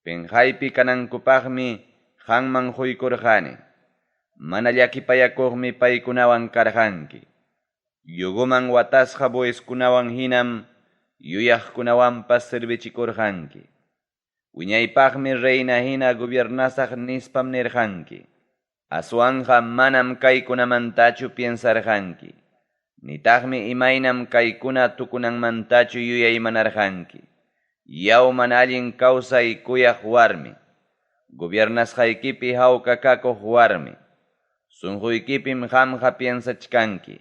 Penjaypi kanankupaqmi qanman huykurqani. Mana llakipayakuqmi paykunawan karqanki. Yuguman watasqa buiskunawan hinam yuyaqkunawanpas servichikurqanki. Wiñaypaqmi reina hina gobiernasaq nispam nirqanki. Aswanqa manam kaykunamantachu piensarqanki. Nitaqmi imaynam kaykuna tukunanmantachu yuyaymanarqanki. Yawman allin kawsay kuyaq warmi. Gobiernasqaykipi hawka kakuq warmi. Sunquykipim qamqa piensachkanki.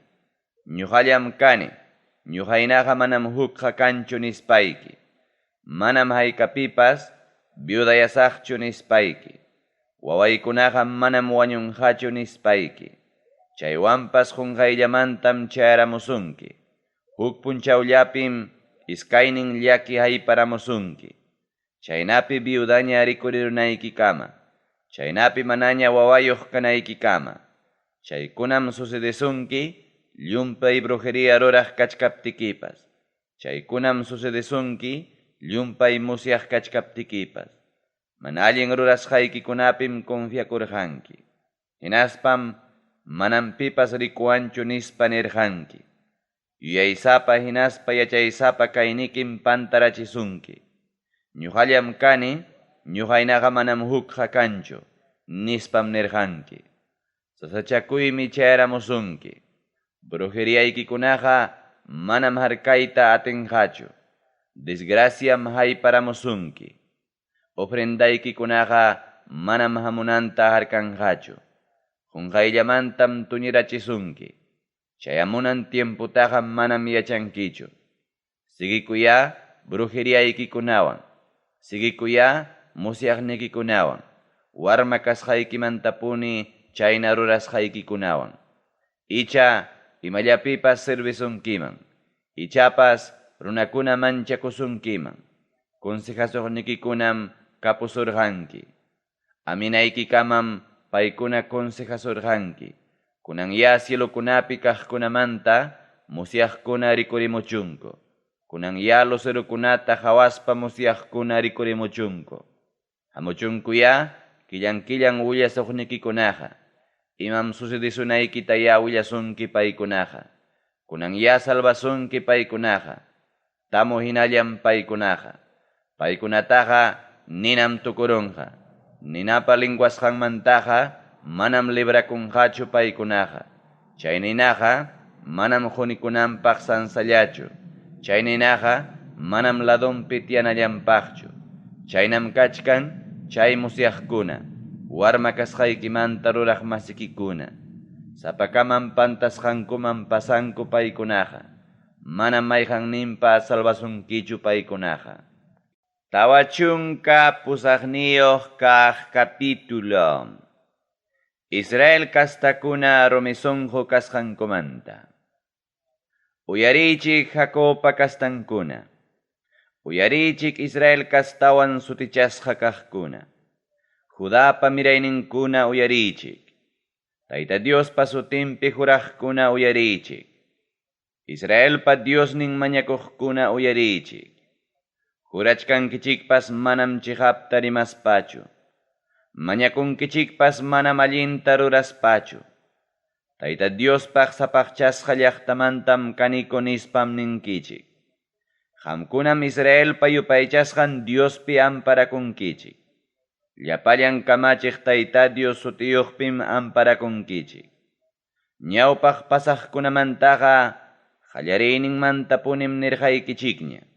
Ñuqallam kani. Ñuqaynaqa manam hukqa kanchu nispayki. Manam haykapipas viudayasaqchu nispayki. Wawaykunaqa manam wañunqachu nispayki. Chaywanpas qunqayllamantam chayaramusunki. Huk punchawllapim iskaynin llaki hayparamusunki. Chaynapi viudaña rikurirnaykikama. Chaynapi manaña wawayuq kanaykikama. Chaykunam sucedisunki llumpay brujería ruraq kachkaptikipas. Chaykunam sucedisunki llumpay musyaq kachkaptikipas. Mana allin rurasqaykikunapim confiakurqanki. Hinaspam manam pipas rikuanchu nispa nirqanki. Yuyaysapa hinaspa yachaysapa kaynikim pantarachisunki. Ñuqallam kani, ñuqaynaqa manam hukqa kanchu, nispam nirqanki. Sasachakuymi chayaramusunki. Brujeriyaykunaqa manam harkayta atinqachu. Desgraciam hayparamusunki. Ofrendaykikunaqa manam hamunanta harkanqachu. Qunqayllamantam tuñirachisunki. Chayamunan tiemputaqa manam yachankichu. Sigikuya brujeriyaykunawan. Sigikuya musyaqnikikunawan. Warma kasqaykimantapuni chayna rurasqaykikunawan. Icha imallapipas servisunkiman. Ichapas runakuna manchakusunkiman. Consejasuqnikikunam kapusurqanki. Aminaykikamam paykuna consejasurqanki. Kunan ya cielokunapi kaqkunamanta musyaqkuna rikurimuchunku. Kunan ya lucerukunata hawaspa musyaqkuna rikurimuchunku. Hamuchunku ya killan willasuqnikikunaqa. Imam sucedisunaykita ya willasunki paykunaqa. Kunan ya salvasunki paykunaqa. Tamo hinallam paykunaqa. Paykunataqa ninam tukurunqa. Ninapa linguasqanmantaqa manam librakunqachu paykunaqa. Chay ninaqa manam qunikunanpaq sansallachu. Chay ninaqa manam ladunpi tiyanallanpaqchu. Chaynam kachkan chay musyaqkuna. warma kasqaykimanta ruraq masikikuna, sapakaman pantasqankuman pasanku paykunaqa, manam mayqanninpa salvasunkichu paykunaqa. Tawa chunka pusaqniyuq kaq capítulo. Israel kastakuna rumisunqu kasqankumanta. Uyarichik Jacoba kastankuna. Uyarichik Israel kastawan sutichasqa kaqkuna. Judapa mirayninkuna uyarichik. Tayta Diospa sutinpi juraqkuna uyarichik. Israelpa Diosnin mañakuqkuna uyarichik. Jurachkankichikpas manam chihapta rimaspachu. Mañakunkichikpas manam allinta ruraspachu. Tayta Diospaq sapaqchasqa llaqtamantam kaniku nispam ninkichik. Qamkunam Israelpa yupaychasqan Diospi amparakunkichik. Llapallan kamachiq Tayta Dios sutiyuqpim amparakunkichik. Ñawpaq pasaqkunamantaqa qallariyninmanta punim nirqaykichikña.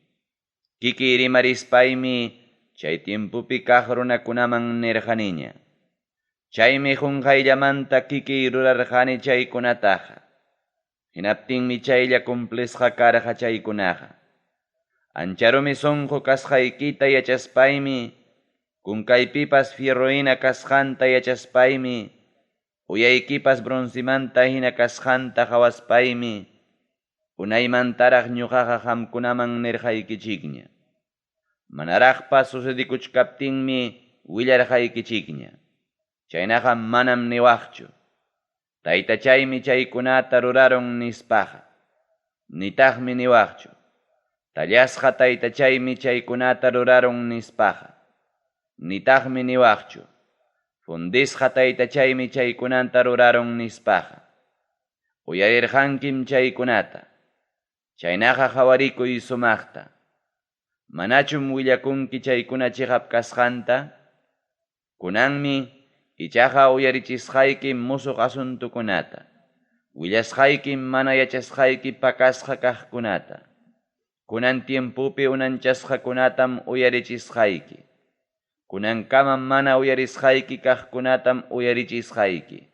Kiki rimarispaymi chay tiempupi kaq runakunaman nirqaniña. Chaymi qunqayllamanta kiki rurarqani chaykunataqa. Hinaptinmi chaylla cumplisqa karqa chaykunaqa. Ancharumi sunqu kasqaykita yachaspaymi, kunkaypipas fierrohina kasqanta yachaspaymi, uyaykipas bronzimanta hina kasqanta qawaspaymi, unaymantaraq ñuqaqa qamkunaman nirqaykichikña. Manaraqpas sucedikuchkaptinmi willarqaykichikña. Chaynaqa manam niwaqchu. Taytachaymi chaykunata ruraron nispaqa. Nitaqmi niwaqchu. Tallasqa taytachaymi chaykunata ruraron nispaqa. Nitaqmi niwaqchu. Fundisqa taytachaymi chaykunata ruraron nispaqa. Uyarirqankim chaykunata. Chaynaqa qawarikuy sumaqta. Manachum willakunki chaykuna chihap kasqanta. Kunanmi ichaqa uyarichisqayki musuq asuntukunata. Willasqaykim mana yachasqayki pakasqa kaqkunata. Kunan tiempupi unanchasqakunatam uyarichisqayki. Kunankaman mana uyarisqayki kaqkunatam uyarichisqayki.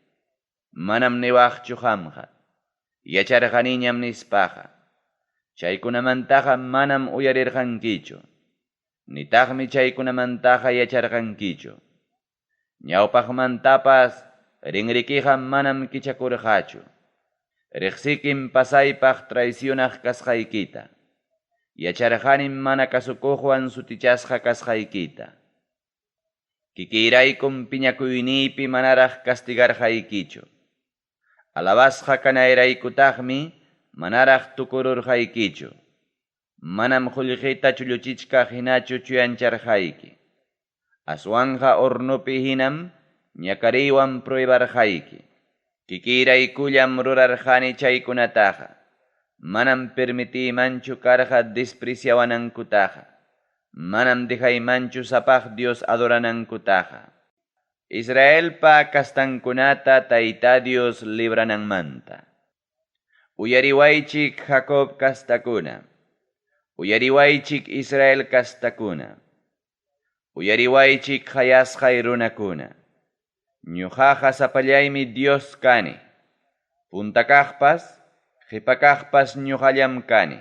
Manam niwaqchu qamqa. Yacharqaniñam nispaqa. Chaykunamantaqa manam uyarirqankichu. Nitaqmi chaykunamantaqa yacharqankichu. Ñawpaqmantapas rinrikiqa manam kichakurqachu. Riqsikim pasaypaq traicionaq kasqaykita. Yacharqanim mana kasukuqwan sutichasqa kasqaykita. Kikiraykum piñakuyniypi manaraq castigarqaykichu. Alabasqa kanayraykutajmi manaraq tukururqaykichu. Manam qullqita chulluchichka hinachu chuyancharqayki. Aswanja hornopi hinam ñakariywan pruebarqayki. Kikiraykullam rurarqani chaykunataqa. Manam permitimanchu karqa despreciawanankutaqa. Manam dejaymanchu sapaq Dios adoranankutaqa. Israelpa kastankunata Tayta Dios librananmanta. Uyariwaychik Jacob kastakuna. Uyariwaychik Israel kastakuna. Uyariwaychik hayasqay runakuna. Ñuqaqa sapallaymi Dios kani. Puntakaqpas, qhipakaqpas ñuqallam kani.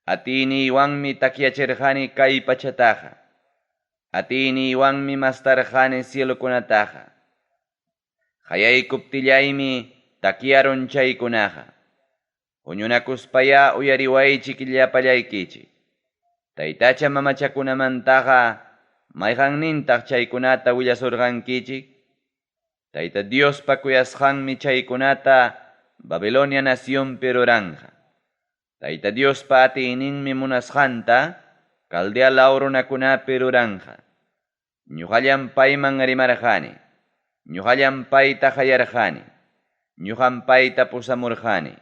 Atiniwanmi takyachirqani kay pachataqa. Atiniwanmi mastarqani cielokunataqa. Hayaykuptillaymi takyaron chaykunaqa. Huñunakuspaya uyariwaychik llapallaykichik. Taytacha mamachakunamantaqa mayqannintaq chaykunata willasurqankichik. Tayta Diospa kuyasqanmi chaykunata Babilonia naciónpi ruranja. Tayta Diospa atiyninmi munasqanta Caldea laurunakunapi ruranja. Ñuqallam payman rimarqani. Ñuqallam payta qayarqani. Ñuqam payta pusamurqani.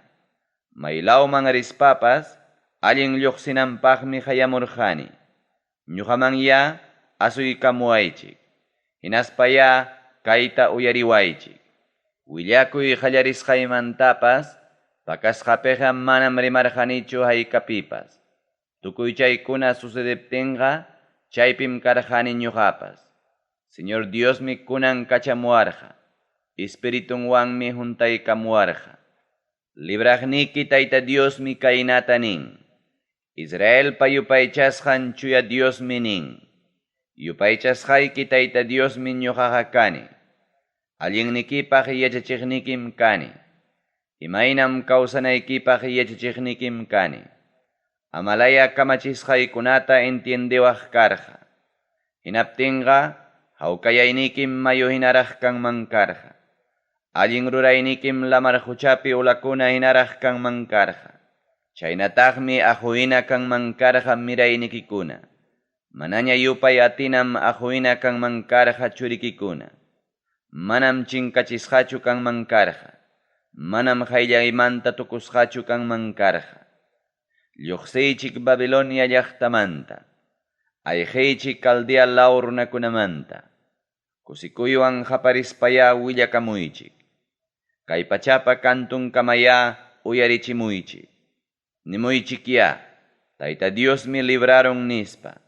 Maylawman arispapas allin lluqsinanpaqmi qayamurqani. Ñuqamanya asuykamuwaychik. Hinaspaya kayta uyariwaychik. Willakuy qallarisqaymantapas pakasqapiqa manam rimarqanichu haykapipas. Tukuy chaykuna sucediptinqa chaypim karqani ñuqapas. Señor Dios mi kunan kachamuarja, Espiritunwanmi juntaykamuarja. Libragniki Tayta Dios mi kainata nin. Israel pa yupaychasjan chuya Dios mi nin. Yupaychasjayki Tayta Dios mi ñuqaqa Allinnikipaq yachachiqnikim kani. Imaynam kawsanaykipaq yachachiqnikim kani. Amalaya kamachisqaykunata entiendewaq karqa. Hinaptinqa hawkayaynikim mayu hinaraq kanman karqa. Allin ruraynikim lamar huchapi ulakuna hinaraq kanman karqa. Chaynataqmi ajuina kanman karqa miraynikikuna. Manaña yupay atinam ajuina kanman karqa churikikuna. Manam chinkachisqachu kanman karqa. Manam hayllaymanta tukusqachu kanman karqa. Lluqsiychik Babilonia llaqtamanta. Ayqiychik Caldea law runakunamanta. Kusikuywan haparispaya willakamuychik. Kay pachapa kantunkamaya uyarichimuychik. Nimuychikya, Tayta Dios mi libraron nispa.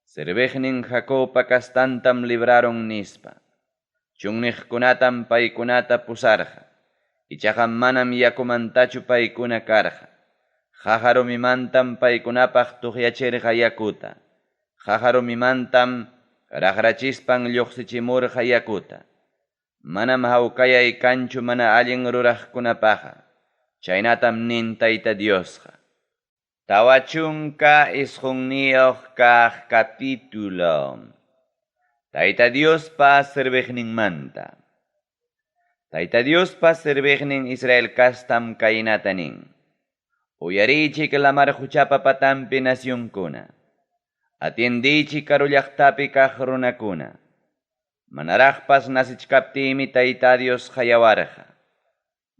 Cervejnin Jacopa kastantam libraron nispa. Chunniqkunatam paykunata pusarja. Ichaqa manam yakumantachu paykuna karja. Qajarumimantam paykunapaq tuqyachirqa yakuta. Qajarumimantam raqrachispan lluqsichimurqa yakuta. Manam hawkayay kanchu mana allin ruraqkunapaqa. Chaynatam nin Tayta Diosqa. Tawachunka isqunniyoq kaq capítulo. Tayta Diospa servejninmanta. Tayta Diospa servejnin Israel kastam kaynatanin. Uyarichik lamar huchapa patampi nacionkuna. Atiendichik karullaqtapi kaq runakuna. Manaraqpas nasichkaptimi Tayta Dios hayawarqa.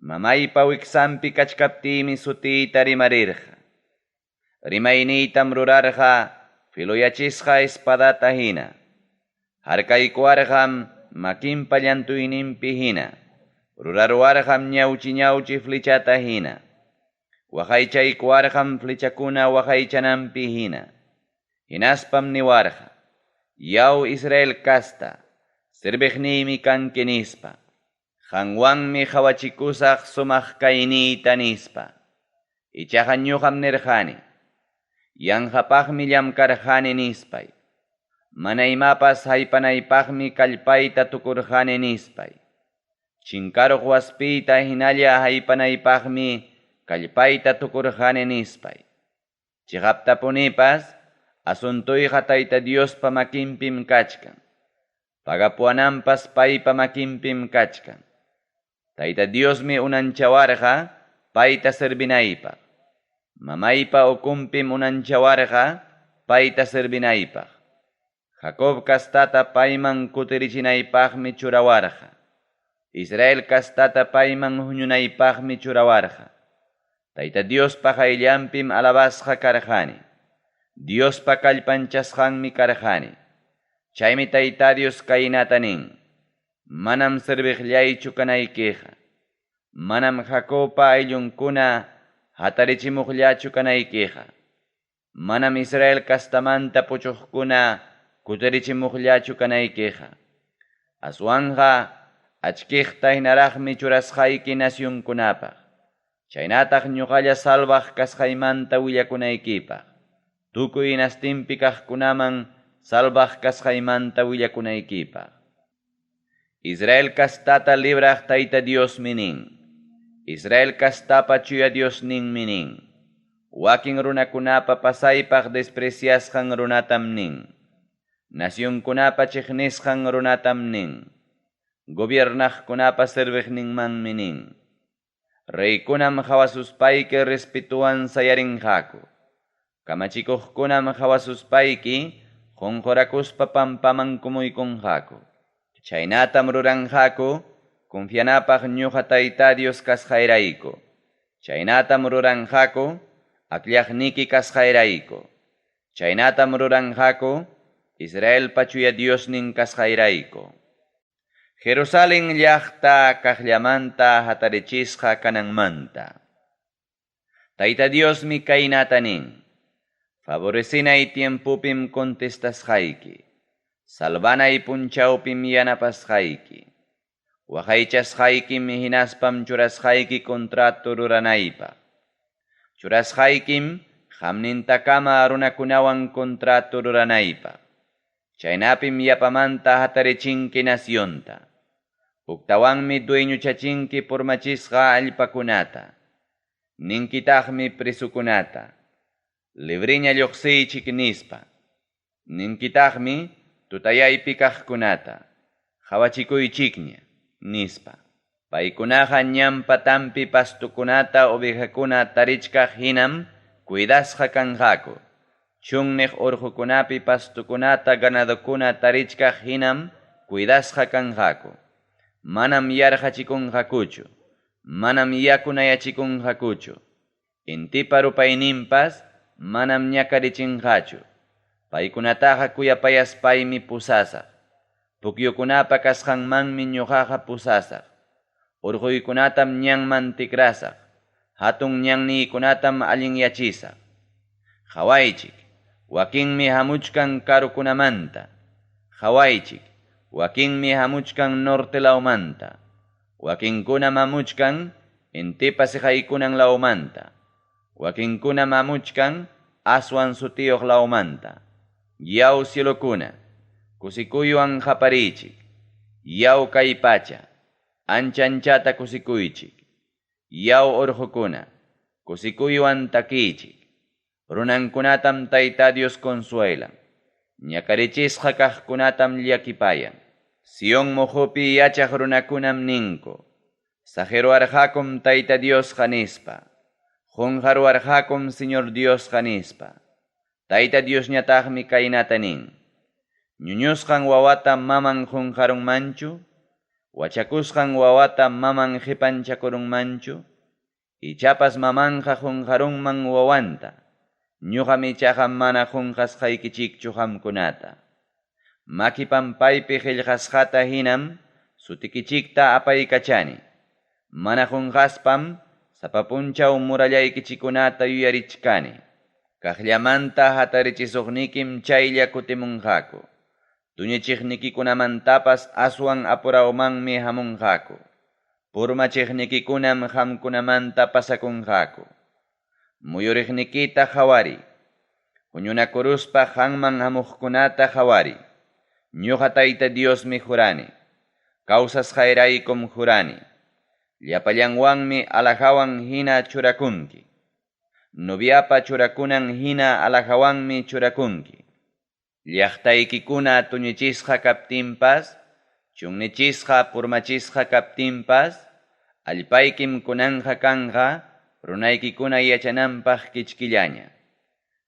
Mamaypa wiksanpi kachkaptimi sutiyta rimarirqa. Rimaynitam rurarqa filuyachisqa espadata hina. Harkaykuarqam makinpa llantuyninpi hina. Rurarwarqam ñawchi flechata hina. Waqaychaykuarqam flechakuna waqaychananpi hina. Hinaspam niwarqa. Yaw Israel kasta. Servejnimi kanki nispa. Qanwanmi hawachikusaq sumaq kayniyta nispa. Ichaqa ñuqam nirqani. Yanqapaqmi llamkarqani nispay. Mana imapas haypanaypaqmi kallpayta tukurqani nispay. Chinkaruq waspiyta hinalla haypanaypaqmi kallpayta tukurqani nispay. Chiqaptapunipas asuntuyqa Tayta Diospa makinpim kachkan. Pagapuananpas paypa makinpim kachkan. Tayta Diosmi unanchawarqa payta servinaypaq. Mamaypa ukunpim unanchawarqa payta servinaypaq. Jacob kastata payman kutirichinaypaqmi churawarqa. Israel kastata payman huñunaypaqmi churawarqa. Tayta Diospa hayllanpim alabasqa karqani. Diospa kallpanchasqanmi karqani. Chaymi Tayta Dios kaynatanin. Manam servejllaychu kanaykiqa. Manam Jacobpa ayllunkuna hatarichimuqllachu kanaykiqa. Manam Israel kastamanta puchuqkuna kutirichimuqllachu kanaykiqa. Aswanqa achkiqta hinaraqmi churasqayki nacionkunapaq. Chaynataq ñuqalla salvaq kasqaymanta willakunaykipaq. Tukuy nastinpi kaqkunaman salvaq kasqaymanta willakunaykipaq. Israel kastata libraq Tayta Dios minin. Israel kastapa chuya Dios nin minin. Wakin runakunapa pasaypaq despreciasqan runatam nin. Nacionkunapa chiqnisqan runatam nin. Gobiernaqkunapa servejninman minin. Reykunam hawasuspayki respetuan sayarinqaku. Kamachikuqkunam hawasuspayki qunqurakuspa pampaman kumuykunqaku. Chaynatam ruranqaku confianapaq ñuqa Tayta Dios kasqayrayku. Chaynatam ruranqaku akllaqniki kasqayrayku. Chaynatam ruranqaku Israel pachuya Diosnin kasqayrayku. Jerusalén llaqta kaqllamanta hatarichisqa kananmanta. Tayta Dios mi kaynatanin. Favorecinay tiempupim contestasqayki. salvanay punchawpim yanapasqayki. Waqaychasqaykim hinaspam churasqayki contrato ruranaypaq. Churasqaykim qamnintakama runakunawan contrato ruranaypaq. Chaynapim yapamanta hatarichinki nacionta. Uktawanmi dueñuchachinki pormachisqa allpakunata. Ninkitaqmi presukunata. Libriña lluqsiychik nispa. Ninkitaqmi tutayaypi kaqkunata. Hawachikuychikña nispa. Paykunaqa ñampa tampi pastukunata ovejakuna tarichkaq hinam cuidasqa kanqaku. Chunniq urqukunapi pastukunata ganadokuna tarichkaq hinam cuidasqa kanqaku. Manam yarqachikunqakuchu. Manam yakunayachikunqakuchu. Intipa rupayninpas manam ñakarichinqachu. Paykunataqa kuyapayaspaymi pusasaq. Pukyukunapa kasqanmanmi ñuqaqa pusasaq. Urquykunatam ñanman tikrasaq. Hatun ñanniykunatam allinyachisaq. Qhawaychik, wakinmi hamuchkan karukunamanta. Qhawaychik, wakinmi hamuchkan nortelawmanta. Wakinkuna mamuchkan intipa siqaykunan lawmanta. Wakinkuna mamuchkan aswan sutiyuq lawmanta. Yaw cielokuna, kusikuywan qaparichik. Yaw kay pacha, anchanchata kusikuychik. Yaw urqukuna, kusikuywan takichik. Runankunatam Tayta Dios consuelan. Ñakarichisqa kaqkunatam llakipayan. Sion muhupi yachaq runakunam ninku. Sajeruarqakum Tayta Dios qanispa. Qunqaruarqakum Señor Dios qanispa. Tayta Dios ñataqmi kaynata nin. Ñuñusqan wawata maman qunqarunmanchu. Wachakusqan wawata maman qipanchakurunmanchu. Ichapas mamanqa qunqarunman wawanta. Ñuqami chaqa mana qunqasqaykichikchu qamkunata. Makipampaypi qillqasqata hinam sutikichikta apaykachani. Mana qunqaspam sapapunchaw murallaykichikunata yuyarichkani. Kaqllamanta hatarichisugnikim chaylla kutimunqaku. Tuñichiqnikicunamantapas aswan apurawmanmi hamunqaku. Purmachiqnikikunam qamkunamanta pasakunqaku. Muyuriqnikita qhawari. Huñunakuruspa qanman hamuqkunata qhawari. Ñuqa Tayta Diosmi jurani. Kawsasqayraykum jurani. Llapallanwanmi alajawan hina churakunki. Noviapa churakunan hina alajawanmi churakunki. Llaqtaykikuna tuñichisqa kaptinpas, chunnichisqa purmachisqa kaptinpas, allpaykim kunanja kanja, runaykikuna yachananpaq kichkillaña.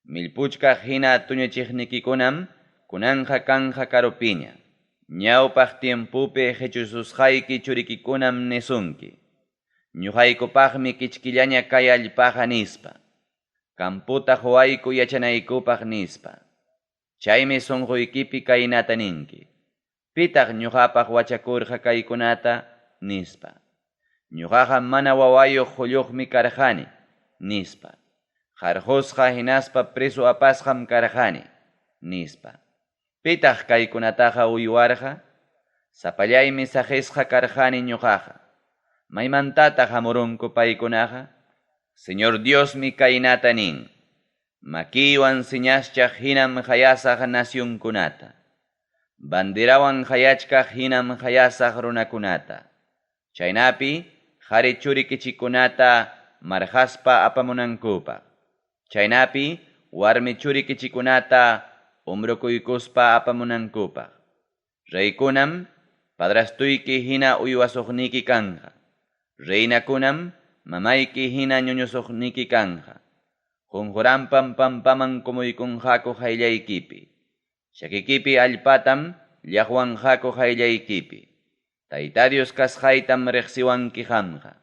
Millpuchkaq hina tuñichiqnikikunam kunanja kanja karupiña. Ñawpaq tiempupi hechususqayki churikikunam nisunki. Ñuqaykupaqmi kichkillaña kay allpaqa nispa. Kamputa huayku yachanaykupaq nispa. Chaymi sunquykipi kaynata ninki. Pitaq ñuqapaq wachakurqa kaykunata nispa. Ñuqaqa mana wawayuq qulluqmi karqani nispa. Qarqusqa hinaspa preso apasqam karqani nispa. Pitaq kaykunataqa uywarqa. Sapallaymi saqisqa karqani ñuqaqa. Maymantataq hamurunku paykunaqa. Señor Diosmi kaynata nin. Makiwan siñaschaq hinam hayasaq nacionkunata. Banderawan hayachkaq hinam hayasaq runakunata. Chaynapi qhari churikichikunata marhaspa apamunankupaq. Chaynapi warmi churikichikunata umrukuykuspa apamunankupaq. Reykunam padrastuyki hina uywasuqniki kanja. Reynakunam mamayki hina ñuñusuqniki kanja. Qunqurampam pampaman kumuykunqaku hayllaykipi. Shakikipi allpatam llaqwanqaku hayllaykipi. Tayta Dios kasqaytam riqsiwanki qamqa.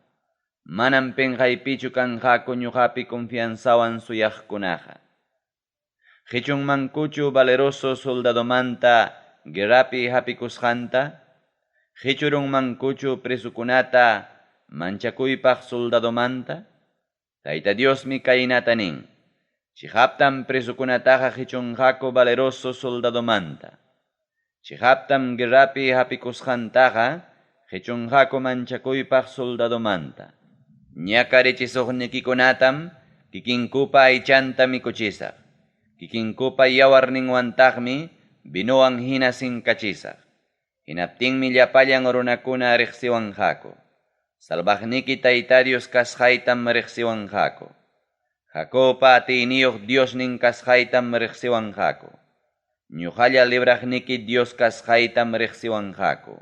Manam pinqaypichu kanqaku ñuqapi confianzawan suyaqkunaqa. Qhichunmankuchu valeroso soldadomanta guerrapi hapikusqanta. Qhichurunmankuchu presukunata manchakuypaq soldadomanta. Tayta Diosmi kaynata nin. Chihaptam presukunataqa qhichunqaku valeroso soldadomanta. Chihaptam guerrapi hapikusqantaqa qhichunqaku manchakuypaq soldadomanta. Ñakarichisuqniquikunatam kikinkupa aychanta mikuchisaq. Kikinkupa yawarninwantaqmi binuwan hina sinkachisaq. Hinaptinmi llapallan runakuna riqsiwanqaku. Salvaqniki taytarius kasqaytam riqsiwanqaku. Jacopa atiyniyuq Diosnin kasqaytam riqsiwanqaku. Ñuqalla libraqniki Dios kasqaytam riqsiwanqaku.